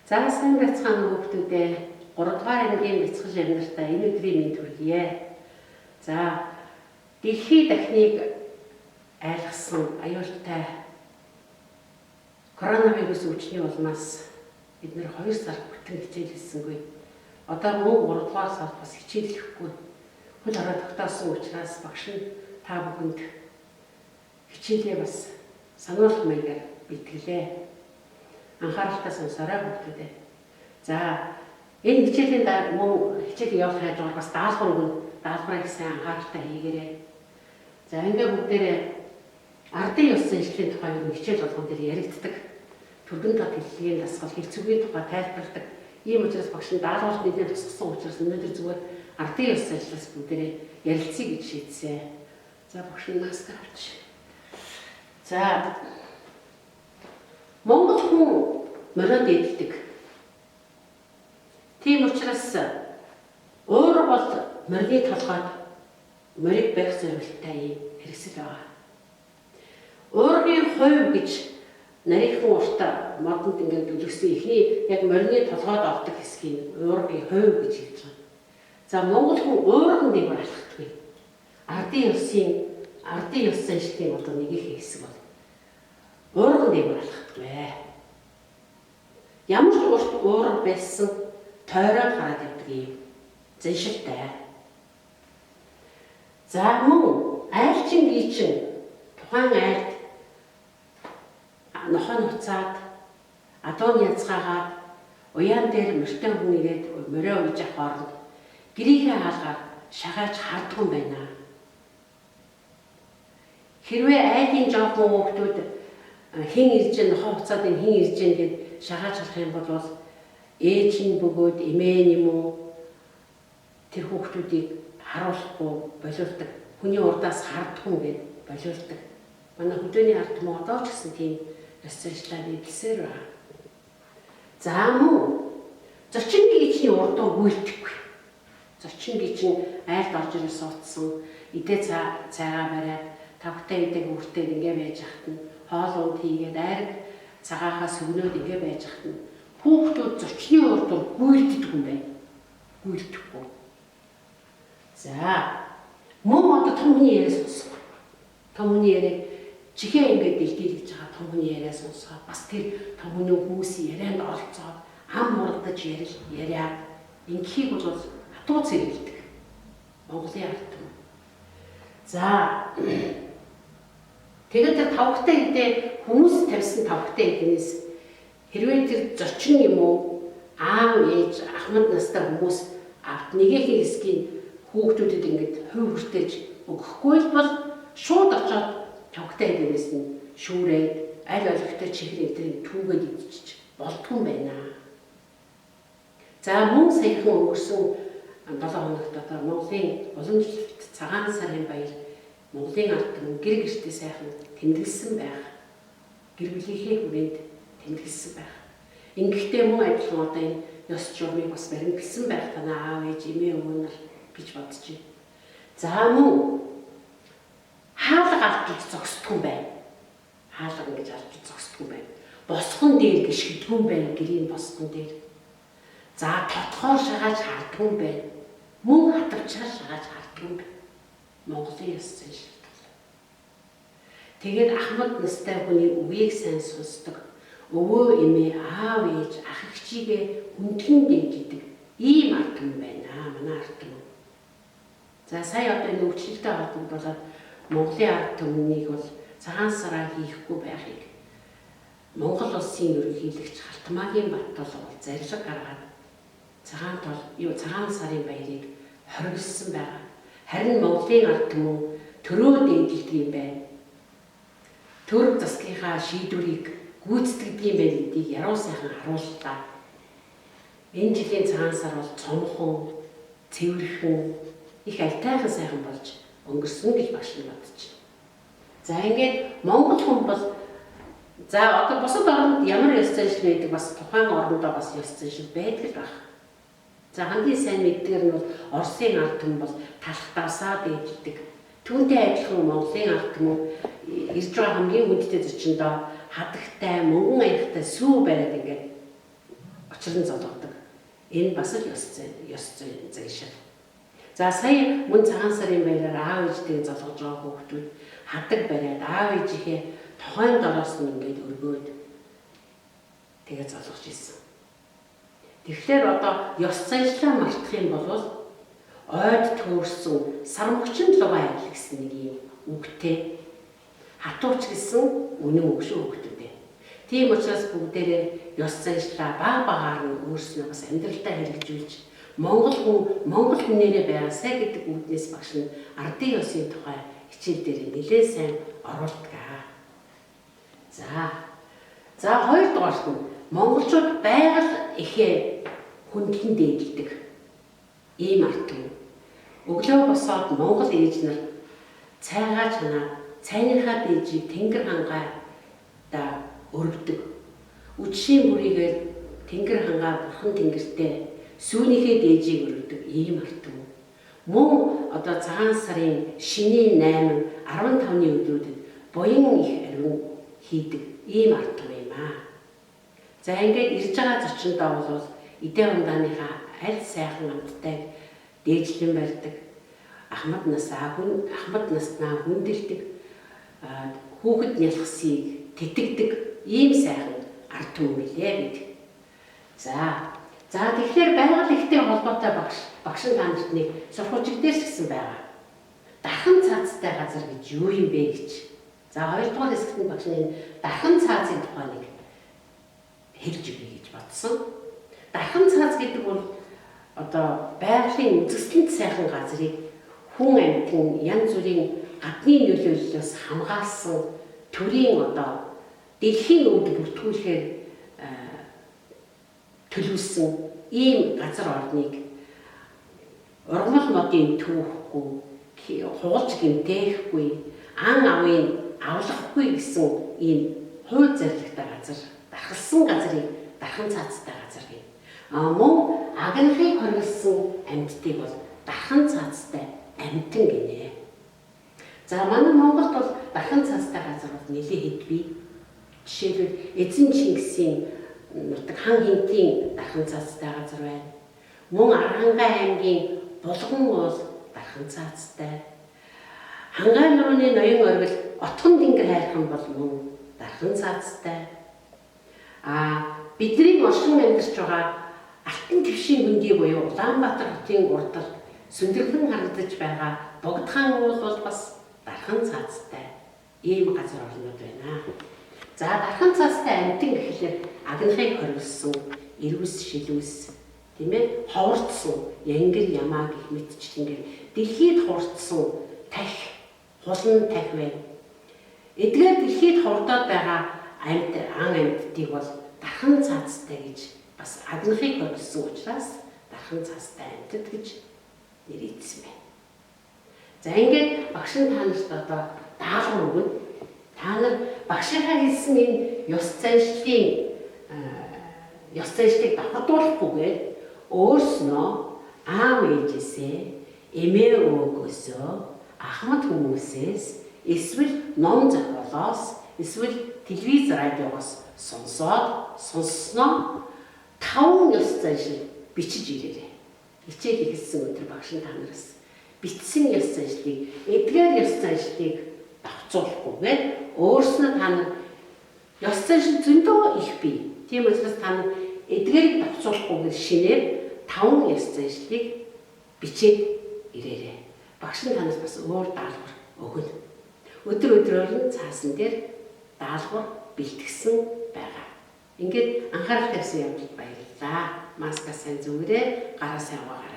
За сайн байцгаана хүүхдүүдээ 3 дугаар ангийн бяцхан шавнартаа энэ өдрийн мэнд хүргье. За дэлхийн дахныг айлгсан аюултай коронавирус өвчний улмаас бид нэр 2 сар бүтэн хичээл хийсэнгүй. Одоо мөн 3 дугаар сард бас хичээллэхгүй. Хөл ороо тогтоосон учраас багш нь та бүхэнд хичээлээ бас сануулгах маягаар бэлтгэлээ. Анхааралтай сонсоорой хүүхдүүдээ. За энэ хичээлийн мөн хичээлийн явах хажуугаар бас даалгаврыг сайн анхааралтай хийгээрэй. За ингээ бүгдээрээ ардын ёс заншлын тухай юу хичээл болгон дээр яригддаг. Төргөн тод хэллэгийн дасгал хэлцүүгийн тухай тайлбарладаг. Ийм учраас багш нь даалгаварт нэгэн тусгасан учраас өнөөдөр зүгээр ардын ёс заншлаас бүгдээрээ ярилцъя гэж шийдсэн. За багш нь маскаа авч. За Монгол хүн мориод эдэлдэг. Тийм учраас өөр бол морины толгойд морийг барих зорилттой юм хэрэгсэл байгаа. Өөрийн хувь гэж нарийнхан урт модонд ингээд дүлгсэн ихний яг морины толгойд ордог хэсгийг өөрийн хувь гэж хэлж байгаа. За Монгол хүн өөрөнд нэг алхахгүй. Ардын ёс заншлын одоо нэг их хэсэг бол өөрөнд нэг алхахгүй. Ямар ч урт уурга байсан тойроод гараад явдаг юм заншилтай. За мөн айлчин гийчин тухайн айлд нохоо нуцаад адуун язгаагаад уяан дээр мөртөө хүнийгээд морио уйж авах хооронд гэрийнхээ хаалгаар шагааж харддаг юм байна. Хэрвээ айлын жоохон хүүхдүүд хин ирж нохоо хуцаад хин ирж гээд шагааж харах юм бол ээж нь бөгөөд эмээ юм уу тэр хүүхдүүдийг харуулахгүй болиулдаг. Хүний урдаас харддаггүй гэд болиулдаг. Манай хөдөөний ард түмэн одоо ч гэсэн тийм ёс заншлаа биелсээр байна. За мөн зочин гийчний урдуу гүйлдэхгүй. Зочин гийчин айлд орж ирээ суудсан идэ цайгаа бариад тавтай идэг үртэй ингээ байж хахад нь хоол унд хийгээд айраг цагаахаас өгнөөд ингээ байж хахад нь хүүхдүүд зочны урдуур гүйлддэг юм байна. Гүйлдэхгүй. За мөн одоо том хүний яриа сонсох. Том хүний яриаг чихээ ингээ дэлдэлж байгаа том хүний яриа сонсоход бас тэр том хүний хүмүүсийн ярианд оролцоод ам мурдаж яриад инхийг бол хатуу цэвэрлдэг. Монголын ард түмэн. За тэгээд тэр тавхтай идэ хүмүүс тавьсан тавхтай идэнээс хэрвээ тэр зочин юм уу аав ээж ахмад настай хүмүүс авт нэгэхийн хэсгийн хүүхдүүдэд ингэж хувь хүртэж өгөхгүй бол шууд очоод тавхтай идэнээс нь шүүрээд аль олигтой чихрээ тэрийг түүгээд идчих болдгүй юм байна. За мөн саяхан өнгөрсөн 7 хоногт одоо Монголын уламжлалт цагаан сарын баяр Монголын ард түмэн гэр гэртээ сайхан тэмдэглэсэн байх. Гэр бүлийнхээ хүрээнд тэмдэглэсэн байх. Ингэхдээ мөн адилхан одоо энэ ёс журмыг бас баримталсан байх танаа аав ээж эмээ өвөө нар гэж бодож байна. За мөн хаалга авч зогсдгүй юм байна. Хаалга ингэж авч зогсдгүй юм байна. Босгон дээр гიშгдгүй юм байна гэрийн босгон дээр. За тотхоор шагааж харддаг юм байна. Мөн хатавчаар шагааж харддаг юм байна. Монголын ёс заншил. Тэгээд ахмад настай хүний үгийг сайн сонсдог. Өвөө эмээ аав ээж ах эгчийгээ хүндхэн дэмждэг ийм ард түмэн байна. Манай ард түмэн. За сая одоо энэ өвчлөлтэй холбогдуулаад Монголын ард түмнийг бол цагаан сараа хийхгүй байхыг Монгол улсын ерөнхийлөгч Халтмаагийн Баттал бол зарлиг гаргаад цагаан сарын баярыг хоригдсан байгаа. Харин Монголын ард түмэн төрөө дэмждэг юм байна. Төрөв засгийнхаа шийдвэрийг гүйцэтгэдэг юм байна гэдгийг яруу сайхан харууллаа. Энэ жилийн цагаан сар бол цомхон, цэвэрхэн, их альтайхан сайхан болж өнгөрсөн гэж багш нь бодож байна. За ингээд Монгол хүн бол за одоо бусад орнд ямар ёс заншил байдаг бас тухайн орндоо бас ёс заншил байдаг л байна. За хамгийн сайн мэддгээр нь бол Оросын ард түмэн бол талх давсаад ээждэг. Түүнтэй адилхан Монголын ард түмэн ирж байгаа хамгийн хүндтэй зочиндоо хадагтай, мөнгөн аягтай сүү бариад ингээд учир нь золгодог. Энэ бас л ёс зүйн шил. За сая мөн цагаан сарын баяраар аав ээжтэйгээ золгож байгаа хүүхдүүд хадаг бариад аав ээжийнхээ тохойн дороос нь ингээд өргөөд тэгээ золгож ирсэн. Тэгэхээр одоо ёс заншлаа мартах юм бол ойд төөрсөн сармөгчин луга адил гэсэн нэг юм үгтэй хатууч гэсэн үнэн үг шүү хүүхдүүдээ. Тийм учраас бүгдээрээ ёс заншлаа баг багаар нь өөрснөө бас амьдралдаа хэрэгжүүлж Монгол хүнээрээ байгаасай гэдэг үгнээс багш нь ардын ёсын тухай хичээл дээр нэлээд сайн оруулдаг. За хоёрдугаарт нь монголчууд байгаль ихээ хүндлэн дээдэлдэг ийм арт юм. Өглөө босоод монгол ээж нар цайгаа чанаа цайныхаа дээжийг тэнгэр хангаада өргөдөг. Үдшийн бүрийгээ тэнгэр хангаа бурхан тэнгэртээ сүүнийхээ дээжийг өргөдөг ийм арт юм. Мөн одоо цагаан сарын шинийн 8, 15-ны өдрүүдэд буян их ариун хийдэг ийм арт юм аа. За ингээд ирж байгаа зочиндоо бол эдээ ундааныхаа аль сайхан амттайг дээжлэн барьдаг, ахмад наснаа хүндэлдэг, хүүхэд нялхсыг тэтгдэг ийм сайхан арт түмэлээ бид. За тэгэхээр байгаль ихтэй холбоотой багш танарт нэг сургуульч дээрс гисэн байгаа. Дархан цаазтай газар гэж юу юм бэ гэж. За хоёрдугаар хэсэгт нь багш нь дархан цаазын тухай нэг хэлж өгье гэж бодсон. Дархан цааз гэдэг бол одоо байгалийн үзэсгэлэнт сайхан газрыг хүн амьтан янз бүрийн гадны нөлөөллөөс хамгаалсан төрийн одоо дэлхийн өвд бүртгүүлэхээр төлөвлөсөн ийм газар орныг ургамал модын түүхгүй, хуулж гэмтээхгүй, ан авын авлахгүй гэсэн ийм хууль зорилготой газар, дархалсан газрыг дархан цаазтай газар гэнэ. Мөн агнахыг хоригдсан амьтдыг бол дархан цаазтай амьтан гинэ. За манай Монголд бол дархан цаазтай газар бол нэлээд хэдвээ. Жишээлбэл Эзэн Чингисийн нутаг хан хинтийн дархан цаазтай газар байна. Мөн Аранхай аймгийн Булган бол дархан цаазтай. Хангай нурууны ноён оргил Отгон тэнгэр хайрхан бол мөн дархан цаазтай. Бидний оршин амьдарч байгаа Алтан твшийн хөндий буюу Улаанбаатар хотын урдад сүндэрлэн харагдаж байгаа Богдхан уул бол бас дархан цаазтай ийм газар орнууд байна. За дархан цаазтай амьтан гэхлээр агнахыг хоригдсан, эрвэс шилвэс, тийм ээ, ховордсон, янгир ямаа гэх мэтчлэн дэлхийд хурдсан тахь, хулан тахь байна. Эдгээр дэлхийд хурдаад байгаа ан амьтдыг бол дархан цаазтай гэж бас агнахыг хоригдсан учраас дархан цаазтай амьтад гэж нэрийдсэн байна. За ингээд багш нь та нарт одоо даалгавар өгнө. Та нар багшийнхаа хэлсэн энэ ёс заншлыг давхардуулахгүйгээр өөрснөө аав ээжээсээ, эмээ өвгөөсөө, ахмад хүмүүсээс, эсвэл ном зохиолоос, эсвэл телевиз радиогоос сонссноо 5 ёс заншил бичиж ирээрэй. Хичээл эхэлсэн өдөр багш нь та нараас бичсэн ёс заншлыг, эдгээр ёс заншлыг давцуулахгүйгээр өөрснөө та нар ёс заншил зөндөө их бий. Тийм учраас та нар эдгээрийг давцуулахгүйгээр шинээр 5 ёс заншлыг бичээд ирээрэй. Багш нь танаас бас өөр даалгавар өгнө. Өдрөөр нь цаасан дээр даалгавар бэлтгэсэн байгаа. Ингээд анхаарал тавьсан явдалд баярлалаа. Маска сайн зүгээрээ, гараа сайн угаагаа.